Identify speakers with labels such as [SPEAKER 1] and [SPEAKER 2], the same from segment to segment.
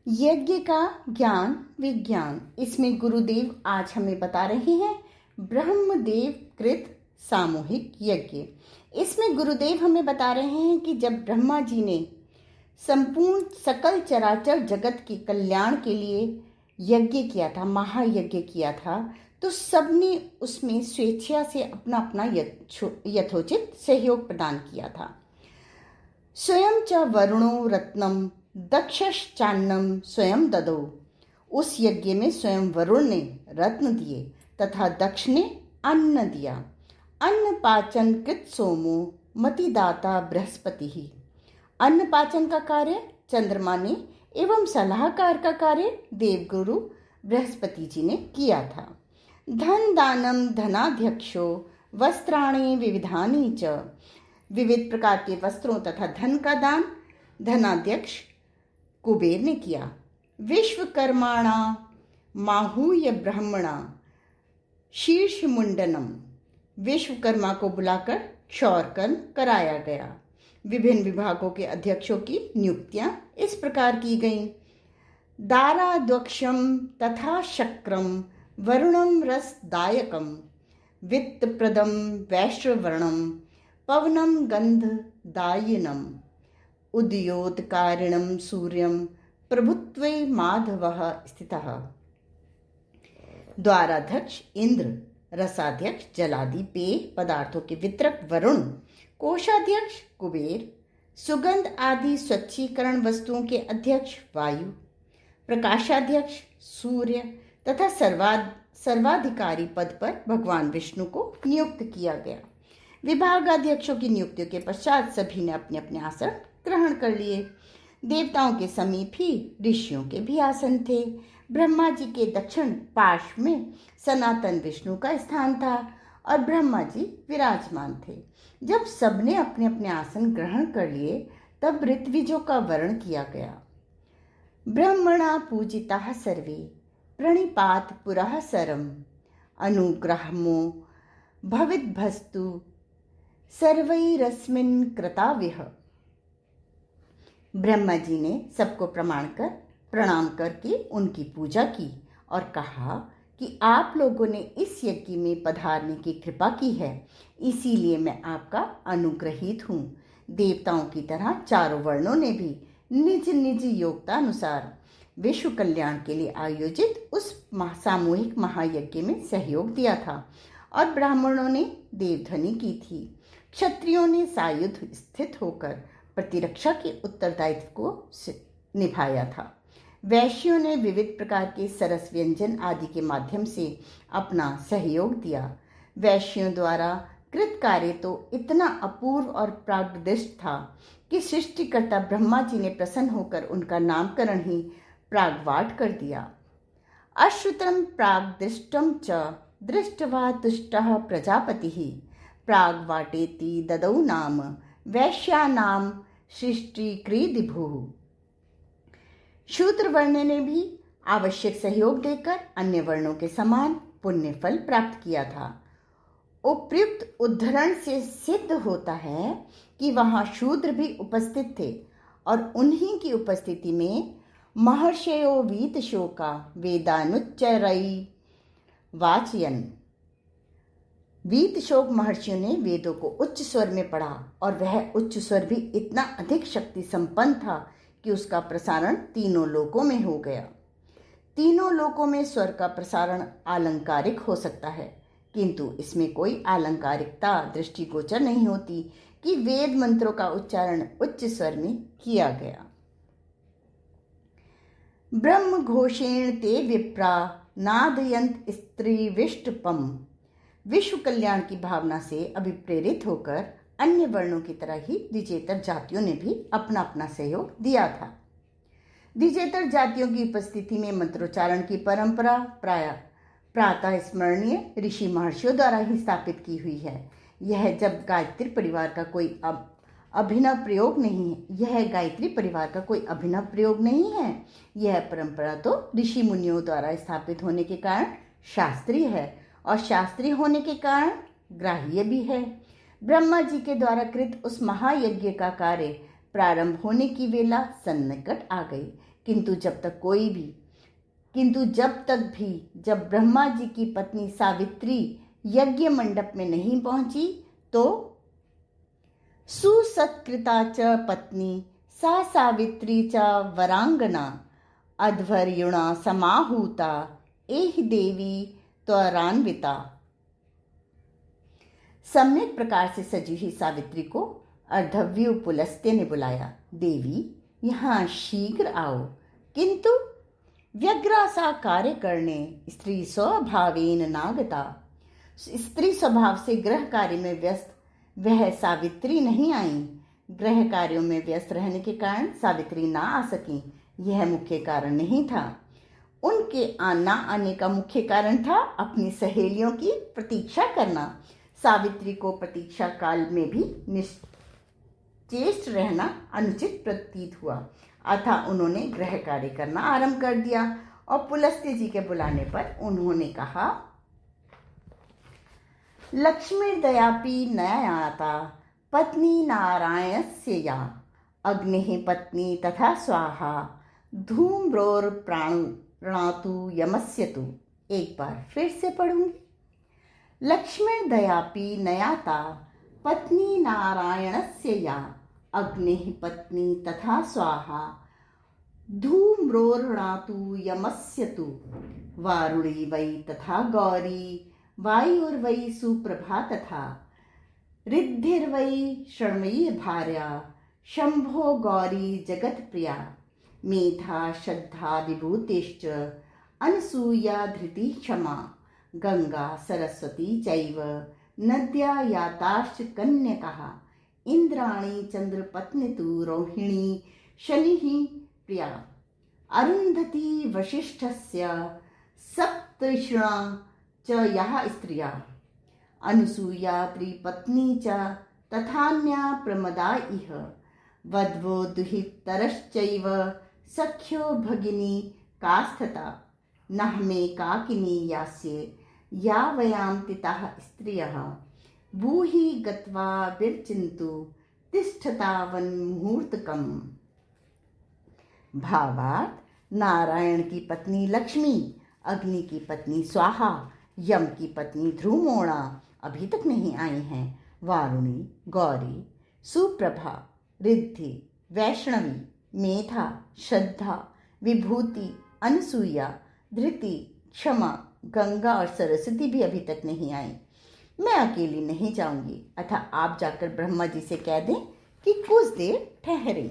[SPEAKER 1] यज्ञ का ज्ञान विज्ञान। इसमें गुरुदेव आज हमें बता रहे हैं ब्रह्मदेव कृत सामूहिक यज्ञ। इसमें गुरुदेव हमें बता रहे हैं कि जब ब्रह्मा जी ने संपूर्ण सकल चराचर जगत के कल्याण के लिए यज्ञ किया था, महायज्ञ किया था, तो सबने उसमें स्वेच्छा से अपना अपना यथोचित सहयोग प्रदान किया था। स्वयं च वरुणो रत्नम दक्षश्चान्नम स्वयं ददौ। उस यज्ञ में स्वयं वरुण ने रत्न दिए तथा दक्ष ने अन्न दिया। अन्न पाचन कृत सोमो मतिदाता बृहस्पति ही। अन्न पाचन का कार्य चंद्रमा ने एवं सलाहकार का कार्य देवगुरु बृहस्पति जी ने किया था। धन दानम धनाध्यक्षो वस्त्राणि विविधानि च। विविध प्रकार के वस्त्रों तथा धन का दान धनाध्यक्ष कुबेर ने किया। विश्वकर्माणा माहूय ब्रह्मणा शीर्ष मुंडनम। विश्वकर्मा को बुलाकर क्षौरकर्म कराया गया। विभिन्न विभागों के अध्यक्षों की नियुक्तियां इस प्रकार की गईं। दाराद्वक्षम तथा शक्रम वरुणम रसदायकम वित्तप्रदम वैश्रवर्णम पवनम गंधदायिनम उद्योतकारिणम सूर्यम प्रभुत्वे माधवः स्थितः। द्वाराध्यक्ष इंद्र, रसाध्यक्ष जलादि पेय पदार्थों के वितरक वरुण, कोषाध्यक्ष कुबेर, सुगंध आदि स्वच्छीकरण वस्तुओं के अध्यक्ष वायु, प्रकाशाध्यक्ष सूर्य तथा सर्वाधिकारी पद पर भगवान विष्णु को नियुक्त किया गया। विभागाध्यक्षों की नियुक्तियों के पश्चात सभी ने अपने अपने आसन ग्रहण कर लिए। देवताओं के समीप ही ऋषियों के भी आसन थे। ब्रह्मा जी के दक्षिण पार्श्व में सनातन विष्णु का स्थान था और ब्रह्मा जी विराजमान थे। जब सबने अपने अपने आसन ग्रहण कर लिए तब ऋत्विजों का वर्ण किया गया। ब्रह्मणा पूजिताः सर्वे प्रणिपात पुरः सरम अनुग्रहमो भविद्भस्तु सर्वैरस्मिन् कृताविह। ब्रह्मा जी ने सबको प्रणाम करके उनकी पूजा की और कहा कि आप लोगों ने इस यज्ञ में पधारने की कृपा की है, इसीलिए मैं आपका अनुग्रहित हूँ। देवताओं की तरह चारों वर्णों ने भी निज निज योग्यतानुसार विश्व कल्याण के लिए आयोजित उस सामूहिक महायज्ञ में सहयोग दिया था और ब्राह्मणों ने देवध्वनि की थी। क्षत्रियों ने सायुध स्थित होकर प्रतिरक्षा के उत्तरदायित्व को निभाया था। वैश्यों ने विविध प्रकार के सरस व्यंजन आदि के माध्यम से अपना सहयोग दिया। वैश्यों द्वारा कृत कार्य तो इतना अपूर्व और प्रागदृष्ट था कि सृष्टिकर्ता ब्रह्मा जी ने प्रसन्न होकर उनका नामकरण ही प्रागवाट कर दिया। अश्रुतम प्रागदृष्टम च दृष्टवा तुष्टः प्रजापतिः प्रागवाटेति ददौ नाम वैश्यानाम सृष्टिकृदिभुः। शूद्र वर्ण ने भी आवश्यक सहयोग देकर अन्य वर्णों के समान पुण्य फल प्राप्त किया था। उपयुक्त उद्धरण से सिद्ध होता है कि वहां शूद्र भी उपस्थित थे और उन्हीं की उपस्थिति में महर्षयो वीत शोका वेदानुच्चरई वाचयन। वीत शोक महर्षियों ने वेदों को उच्च स्वर में पढ़ा और वह उच्च स्वर भी इतना अधिक शक्ति संपन्न था कि उसका प्रसारण तीनों लोकों में हो गया। तीनों लोकों में स्वर का प्रसारण आलंकारिक हो सकता है, किंतु इसमें कोई आलंकारिकता दृष्टिगोचर नहीं होती कि वेद मंत्रों का उच्चारण उच्च स्वर में किया गया। ब्रह्म घोषेण ते विप्रा नादयंत स्त्रीविष्टपम। विश्व कल्याण की भावना से अभिप्रेरित होकर अन्य वर्णों की तरह ही द्विजेतर जातियों ने भी अपना अपना सहयोग दिया था। द्विजेतर जातियों की उपस्थिति में मंत्रोच्चारण की परंपरा प्रातः स्मरणीय ऋषि महर्षियों द्वारा ही स्थापित की हुई है। यह गायत्री परिवार का कोई अभिनव प्रयोग नहीं है। यह परंपरा तो ऋषि मुनियों द्वारा स्थापित होने के कारण शास्त्रीय है और शास्त्रीय होने के कारण ग्राह्य भी है। ब्रह्मा जी के द्वारा कृत उस महायज्ञ का कार्य प्रारंभ होने की वेला सन्निकट आ गई। किंतु जब ब्रह्मा जी की पत्नी सावित्री यज्ञ मंडप में नहीं पहुंची तो सुसत्कृता च पत्नी सा सावित्री च वरांगना अध्वर्युणा समाहूता एहि देवी त्वरान्विता। सम्यक प्रकार से सजी हुई सावित्री को अर्धव्यु पुलस्त्य ने बुलाया। देवी, यहाँ शीघ्र आओ। किंतु व्यग्रा सा कार्य करने स्त्री स्वभावेन नागता। स्त्री स्वभाव से गृह कार्य में व्यस्त वह सावित्री नहीं आई। गृह कार्यों में व्यस्त रहने के कारण सावित्री ना आ सकी, यह मुख्य कारण नहीं था। उनके ना आने का मुख्य कारण था अपनी सहेलियों की प्रतीक्षा करना। सावित्री को प्रतीक्षा काल में भी निश्चेष्ट रहना अनुचित प्रतीत हुआ, अतः उन्होंने गृह कार्य करना आरंभ कर दिया और पुलस्त्य जी के बुलाने पर उन्होंने कहा, लक्ष्मीर्दयापि नयाता पत्नी नारायणस्य या अग्निः पत्नी तथा स्वाहा धूम्रोर्प्राणातु यमस्यतु। एक बार फिर से पढ़ूंगी। लक्ष्मीर्दयापि नयाता पत्नी नारायणस्य या अग्निः पत्नी तथा स्वाहा धूम्रोर्णातु यमस्यतु। वारुणी वै तथा गौरी वायुर्वै सुप्रभा तथा रिद्धिर्वै शर्मयीर्भार्या शंभो गौरी जगत प्रिया। मेधा श्रद्धा विभूतिश्च अनसूया धृति क्षमा गंगा सरस्वती चैव नद्या याताश्च कन्यकः इंद्राणी चंद्रपत्नीतु रोहिणी शनिः प्रिया। अरुंधति वसिष्ठस्य सप्तऋषिणा च याः स्त्रिया अनुसूया त्रिपत्नी च तथान्या प्रमदा इह। वध्वो दुहितरश्चैव सख्यो भगिनी कास्थता नहमे काकिनी यास्ये यावयां तिताः स्त्रियः। भूहि गत्वा विरचिन्तु तिष्ठतावन्मुहूर्तकम्। भावार्थ, नारायण की पत्नी लक्ष्मी, अग्नि की पत्नी स्वाहा, यम की पत्नी ध्रुमोणा अभी तक नहीं आई हैं। वारुणी, गौरी, सुप्रभा, रिद्धि, वैष्णवी, मेधा, श्रद्धा, विभूति, अनसूया, धृति, क्षमा, गंगा और सरस्वती भी अभी तक नहीं आई। मैं अकेली नहीं जाऊंगी, अतः आप जाकर ब्रह्मा जी से कह दें कि कुछ देर ठहरें।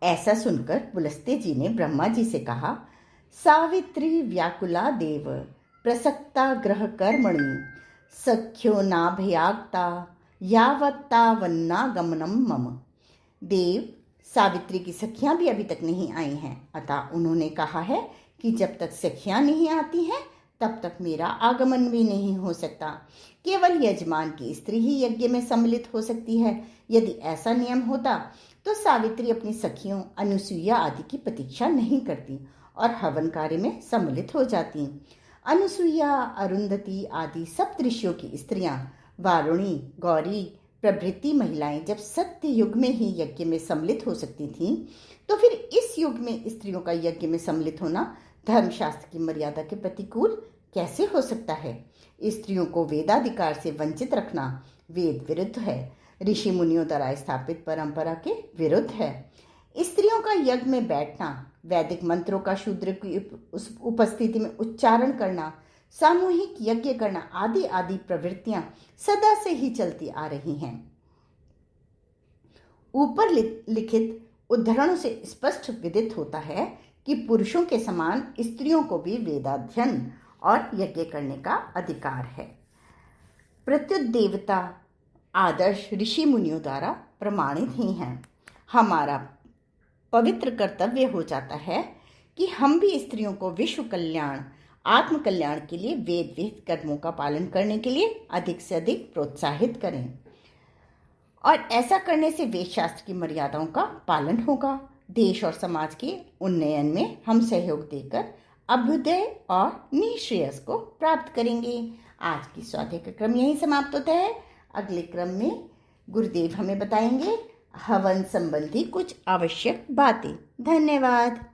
[SPEAKER 1] ऐसा सुनकर पुलस्त्य जी ने ब्रह्मा जी से कहा, सावित्री व्याकुला देव प्रसक्ता ग्रह कर्मणि सख्यो नाभयाक्ता यावत्तावन्नागमनम मम। देव, सावित्री की सखियां भी अभी तक नहीं आई हैं, अतः उन्होंने कहा है कि जब तक सखियां नहीं आती हैं तब तक मेरा आगमन भी नहीं हो सकता। केवल यजमान की स्त्री ही यज्ञ में सम्मिलित हो सकती है। यदि ऐसा नियम होता तो सावित्री अपनी सखियों अनुसूया आदि की प्रतीक्षा नहीं करती और हवन कार्य में सम्मिलित हो जाती। अनुसूया, अरुंधति आदि सप्तऋषियों की स्त्रियां, वारुणी, गौरी प्रभृति महिलाएं जब सत्य युग में ही यज्ञ में सम्मिलित हो सकती थीं, तो फिर इस युग में स्त्रियों का यज्ञ में सम्मिलित होना धर्मशास्त्र की मर्यादा के प्रतिकूल कैसे हो सकता है। स्त्रियों को वेदाधिकार से वंचित रखना वेद विरुद्ध है, ऋषि मुनियों द्वारा स्थापित परंपरा के विरुद्ध है। स्त्रियों का यज्ञ में बैठना, वैदिक मंत्रों का शूद्र की उपस्थिति में उच्चारण करना, सामूहिक यज्ञ करना आदि आदि प्रवृत्तियां सदा से ही चलती आ रही हैं। ऊपर लिखित उद्धरणों से स्पष्ट विदित होता है कि पुरुषों के समान स्त्रियों को भी वेदाध्ययन और यज्ञ करने का अधिकार है। प्रत्युत देवता आदर्श ऋषि मुनियों द्वारा प्रमाणित ही हैं। हमारा पवित्र कर्तव्य हो जाता है कि हम भी स्त्रियों को विश्व कल्याण, आत्म कल्याण के लिए वेद विहित कर्मों का पालन करने के लिए अधिक से अधिक प्रोत्साहित करें, और ऐसा करने से वेद शास्त्र की मर्यादाओं का पालन होगा। देश और समाज के उन्नयन में हम सहयोग देकर अभ्युदय और निःश्रेयस को प्राप्त करेंगे। आज की स्वाध्याय का क्रम यहीं समाप्त होता है। अगले क्रम में गुरुदेव हमें बताएंगे हवन संबंधी कुछ आवश्यक बातें। धन्यवाद।